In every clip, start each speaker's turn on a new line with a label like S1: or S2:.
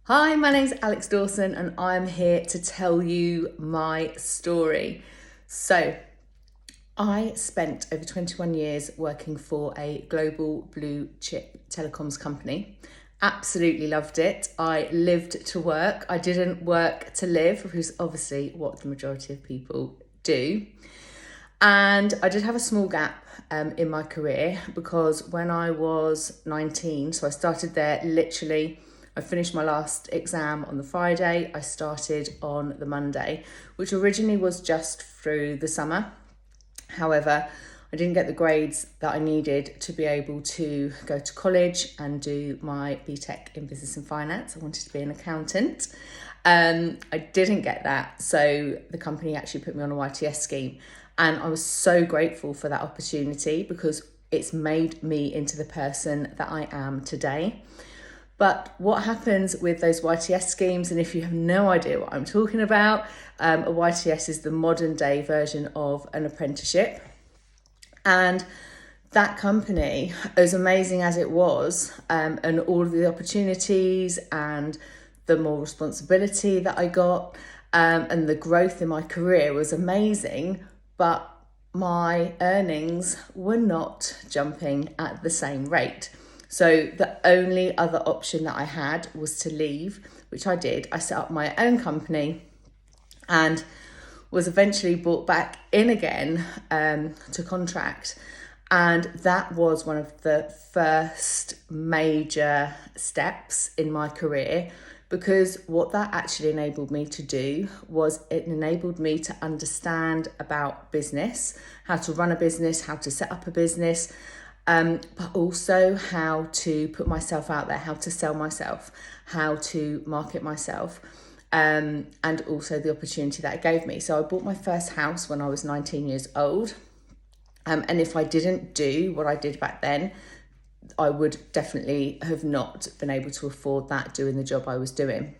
S1: Hi, my name's Alex Dawson and I'm here to tell you my story. So, I spent over 21 years working for a global blue chip telecoms company. Absolutely loved it. I lived to work. I didn't work to live, which is obviously what the majority of people do. And I did have a small gap in my career because when I was 19, so I started there literally, I finished my last exam on the Friday, I started on the Monday, which originally was just through the summer. However, I didn't get the grades that I needed to be able to go to college and do my BTEC in business and finance. I wanted to be an accountant. I didn't get that, so the company actually put me on a YTS scheme. And I was so grateful for that opportunity because it's made me into the person that I am today. But what happens with those YTS schemes, and if you have no idea what I'm talking about, a YTS is the modern day version of an apprenticeship. And that company, as amazing as it was, and all of the opportunities and the more responsibility that I got, and the growth in my career was amazing, but my earnings were not jumping at the same rate. So the only other option that I had was to leave, which I did. I set up my own company and was eventually brought back in again to contract. And that was one of the first major steps in my career, because what that actually enabled me to do was it enabled me to understand about business, how to run a business, how to set up a business, but also how to put myself out there, how to sell myself, how to market myself, and also the opportunity that it gave me. So I bought my first house when I was 19 years old. And if I didn't do what I did back then, I would definitely have not been able to afford that doing the job I was doing.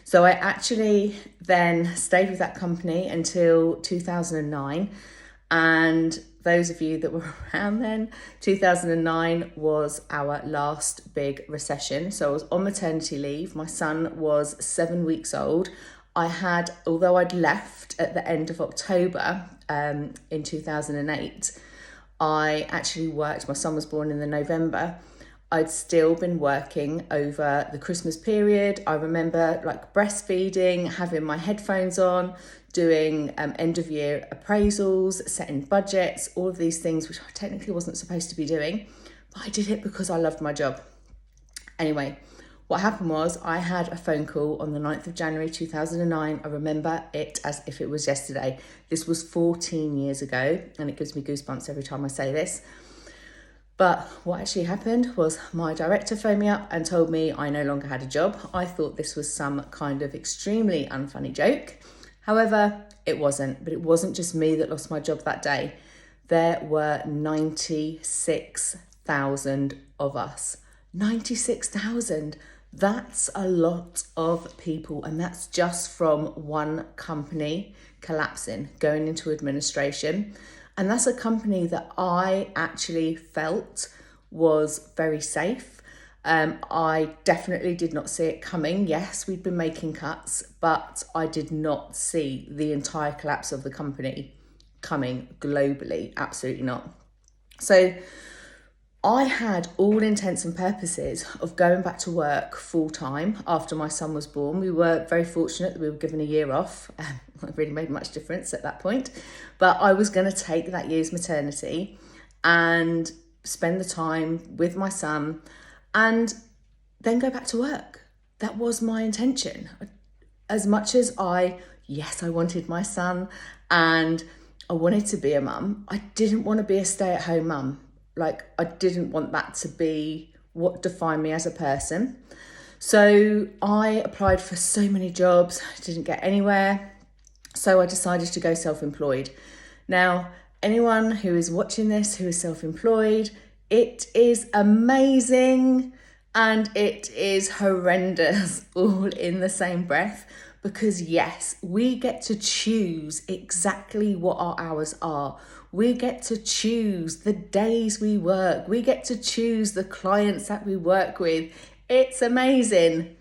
S1: So I actually then stayed with that company until 2009. And those of you that were around then, 2009 was our last big recession. So I was on maternity leave. My son was 7 weeks old. Although I'd left at the end of October in 2008, I actually worked, my son was born in the November. I'd still been working over the Christmas period. I remember breastfeeding, having my headphones on, doing end of year appraisals, setting budgets, all of these things, which I technically wasn't supposed to be doing, but I did it because I loved my job. Anyway, what happened was I had a phone call on the 9th of January 2009. I remember it as if it was yesterday. This was 14 years ago, and it gives me goosebumps every time I say this. But what actually happened was my director phoned me up and told me I no longer had a job. I thought this was some kind of extremely unfunny joke. However, it wasn't. But it wasn't just me that lost my job that day. There were 96,000 of us. 96,000. That's a lot of people, and that's just from one company collapsing, going into administration. And that's a company that I actually felt was very safe. I definitely did not see it coming. Yes, we'd been making cuts, but I did not see the entire collapse of the company coming globally. Absolutely not. So I had all intents and purposes of going back to work full time after my son was born. We were very fortunate that we were given a year off. It really made much difference at that point. But I was going to take that year's maternity and spend the time with my son and then go back to work. That was my intention. As much as I wanted my son and I wanted to be a mum, I didn't want to be a stay-at-home mum. I didn't want that to be what defined me as a person. So I applied for so many jobs, didn't get anywhere. So I decided to go self-employed. Now, anyone who is watching this who is self-employed, it is amazing and it is horrendous all in the same breath. Because yes, we get to choose exactly what our hours are. We get to choose the days we work. We get to choose the clients that we work with. It's amazing.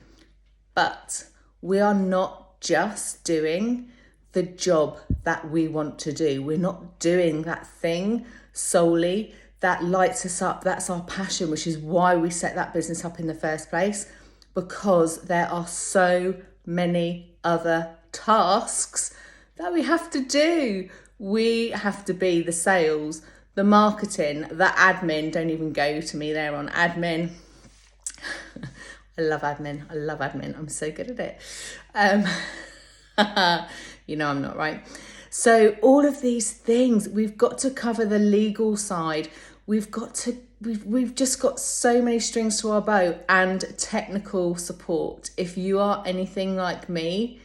S1: But we are not just doing the job that we want to do. We're not doing that thing solely that lights us up. That's our passion, which is why we set that business up in the first place, because there are so many other tasks that we have to do. We have to be the sales, the marketing, the admin. Don't even go to me there on admin. I love admin. I'm so good at it. You know I'm not, right? So all of these things, we've got to cover the legal side. We've just got so many strings to our bow, and technical support. If you are anything like me,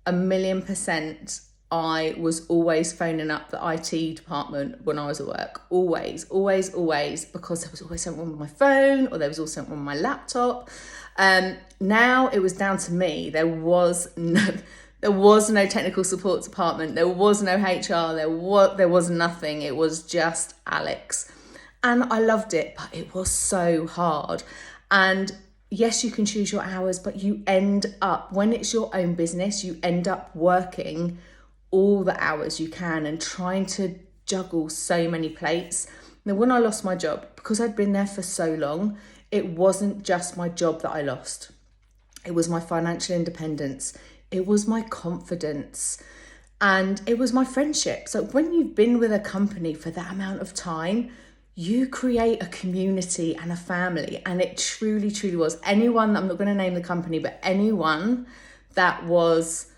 S1: 1,000,000%, I was always phoning up the IT department when I was at work. Always, because there was always something wrong with my phone, or there was also something wrong with my laptop. Now it was down to me. There was no technical support department. There was no HR. There was nothing. It was just Alex. And I loved it, but it was so hard. And yes, you can choose your hours, but you end up, when it's your own business, you end up working all the hours you can and trying to juggle so many plates. Now, when I lost my job, because I'd been there for so long, it wasn't just my job that I lost. It was my financial independence. It was my confidence. And it was my friendship. So when you've been with a company for that amount of time, you create a community and a family. And it truly, truly was. Anyone, I'm not going to name the company, but anyone that was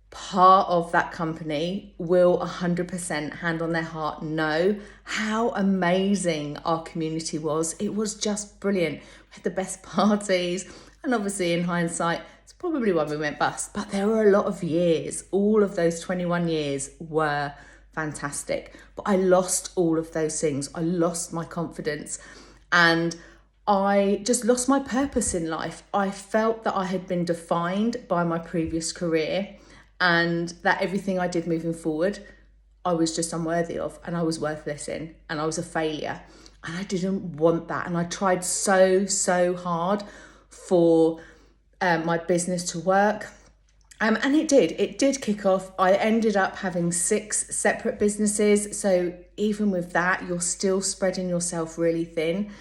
S1: part of that company will 100% hand on their heart know how amazing our community was. It was just brilliant. We had the best parties, and obviously in hindsight, it's probably why we went bust, but there were a lot of years. All of those 21 years were fantastic, but I lost all of those things. I lost my confidence, and I just lost my purpose in life. I felt that I had been defined by my previous career, and that everything I did moving forward, I was just unworthy of, and I was worthless in, and I was a failure. And I didn't want that. And I tried so hard for my business to work. And it did kick off. I ended up having 6 separate businesses. So even with that, you're still spreading yourself really thin.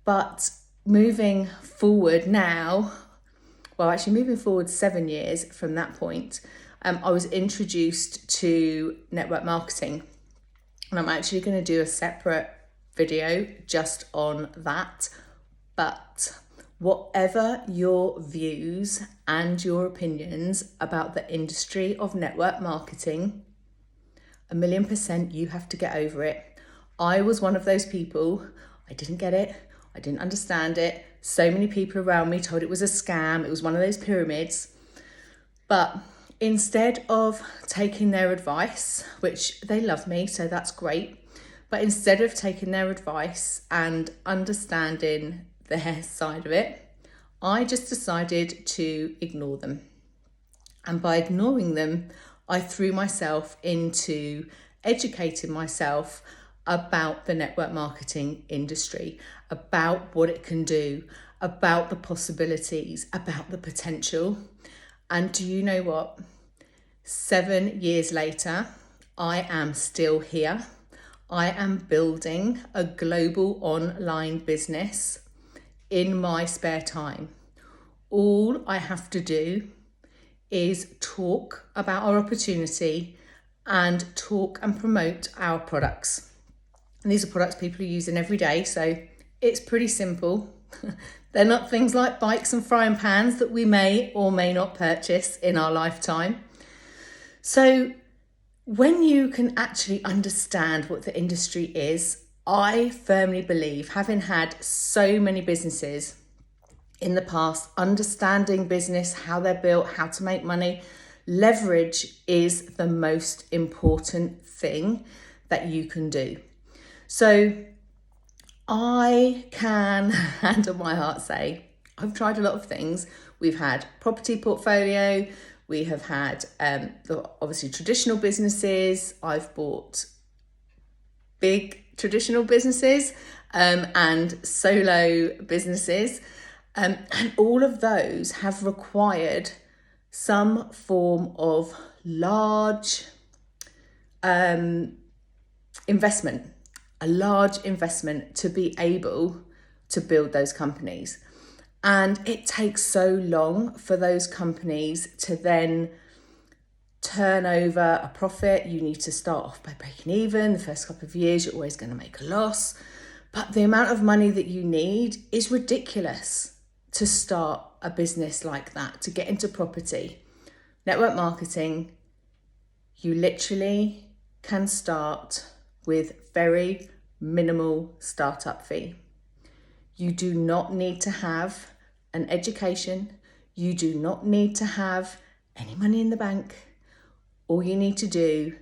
S1: But moving forward now, moving forward 7 years from that point, I was introduced to network marketing, and I'm actually going to do a separate video just on that. But whatever your views and your opinions about the industry of network marketing, 1,000,000%, you have to get over it. I was one of those people. I didn't get it. I didn't understand it. So many people around me told it was a scam. It was one of those pyramids. But instead of taking their advice, which they love me, so that's great, but instead of taking their advice and understanding their side of it, I just decided to ignore them. And by ignoring them, I threw myself into educating myself about the network marketing industry, about what it can do, about the possibilities, about the potential. And do you know what? 7 years later, I am still here. I am building a global online business in my spare time. All I have to do is talk about our opportunity and talk and promote our products. And these are products people are using every day, so it's pretty simple. They're not things like bikes and frying pans that we may or may not purchase in our lifetime. So when you can actually understand what the industry is, I firmly believe, having had so many businesses in the past, understanding business, how they're built, how to make money, leverage is the most important thing that you can do. So I can, hand on my heart, say I've tried a lot of things. We've had property portfolio, we have had obviously traditional businesses. I've bought big traditional businesses and solo businesses. And all of those have required some form of large investment, a large investment to be able to build those companies. And it takes so long for those companies to then turn over a profit. You need to start off by breaking even. The first couple of years, you're always going to make a loss. But the amount of money that you need is ridiculous to start a business like that, to get into property. Network marketing, you literally can start with very minimal startup fee. You do not need to have an education. You do not need to have any money in the bank. All you need to do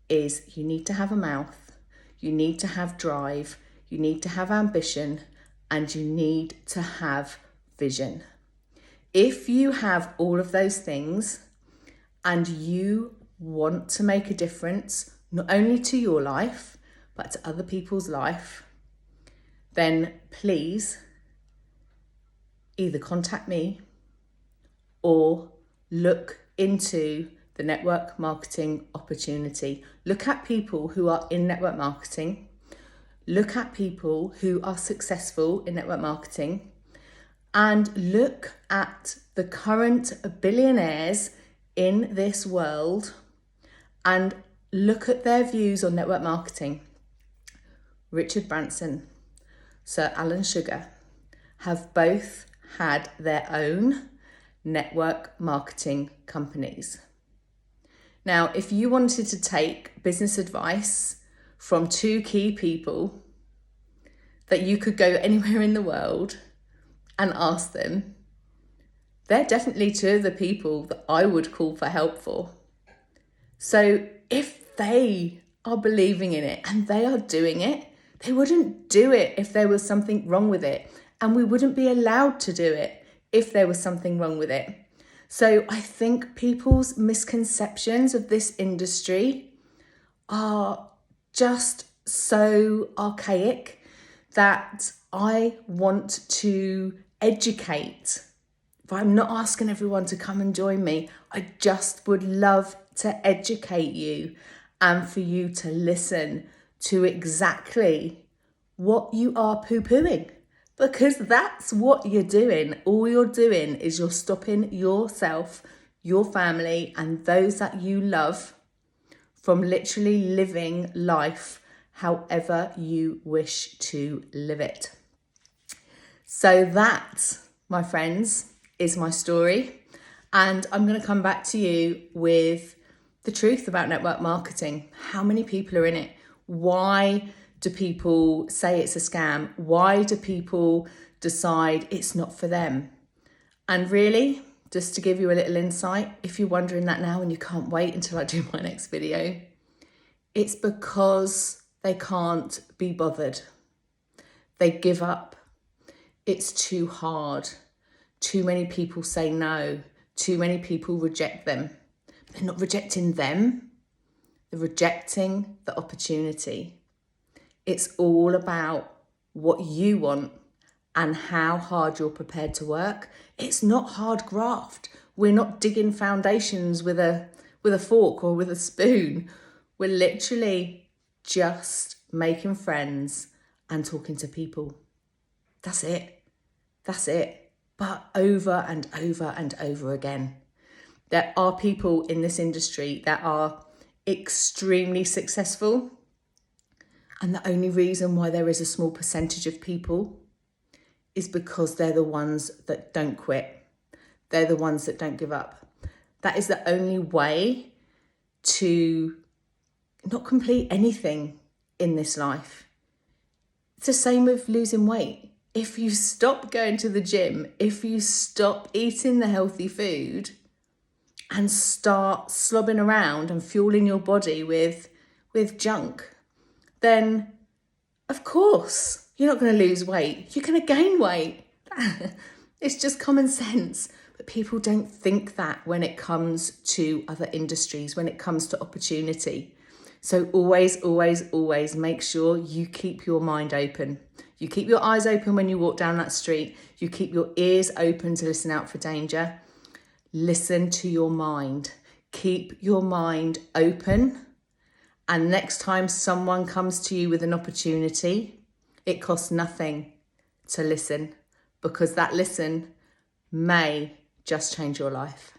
S1: is you need to have a mouth, you need to have drive, you need to have ambition, and you need to have vision. If you have all of those things and you want to make a difference, not only to your life, but to other people's life, then please either contact me or look into the network marketing opportunity. Look at people who are in network marketing. Look at people who are successful in network marketing, and look at the current billionaires in this world and look at their views on network marketing. Richard Branson, Sir Alan Sugar have both had their own network marketing companies. Now, if you wanted to take business advice from two key people that you could go anywhere in the world and ask them, they're definitely two of the people that I would call for help for. So if they are believing in it and they are doing it, they wouldn't do it if there was something wrong with it. And we wouldn't be allowed to do it if there was something wrong with it. So I think people's misconceptions of this industry are just so archaic that I want to educate. But I'm not asking everyone to come and join me. I just would love to educate you and for you to listen to exactly what you are poo-pooing. Because that's what you're doing. All you're doing is you're stopping yourself, your family, and those that you love from literally living life however you wish to live it. So that, my friends, is my story. And I'm going to come back to you with the truth about network marketing. How many people are in it? Why do people say it's a scam? Why do people decide it's not for them? And really, just to give you a little insight, if you're wondering that now and you can't wait until I do my next video, it's because they can't be bothered. They give up. It's too hard. Too many people say no. Too many people reject them. They're not rejecting them. They're rejecting the opportunity. It's all about what you want and how hard you're prepared to work. It's not hard graft. We're not digging foundations with a fork or with a spoon. We're literally just making friends and talking to people. That's it. That's it. But over and over and over again. There are people in this industry that are extremely successful. And the only reason why there is a small percentage of people is because they're the ones that don't quit. They're the ones that don't give up. That is the only way to not complete anything in this life. It's the same with losing weight. If you stop going to the gym, if you stop eating the healthy food and start slobbing around and fueling your body with junk, then of course you're not going to lose weight. You're going to gain weight. It's just common sense. But people don't think that when it comes to other industries, when it comes to opportunity. So always, always, always make sure you keep your mind open. You keep your eyes open when you walk down that street. You keep your ears open to listen out for danger. Listen to your mind. Keep your mind open. And next time someone comes to you with an opportunity, it costs nothing to listen, because that listen may just change your life.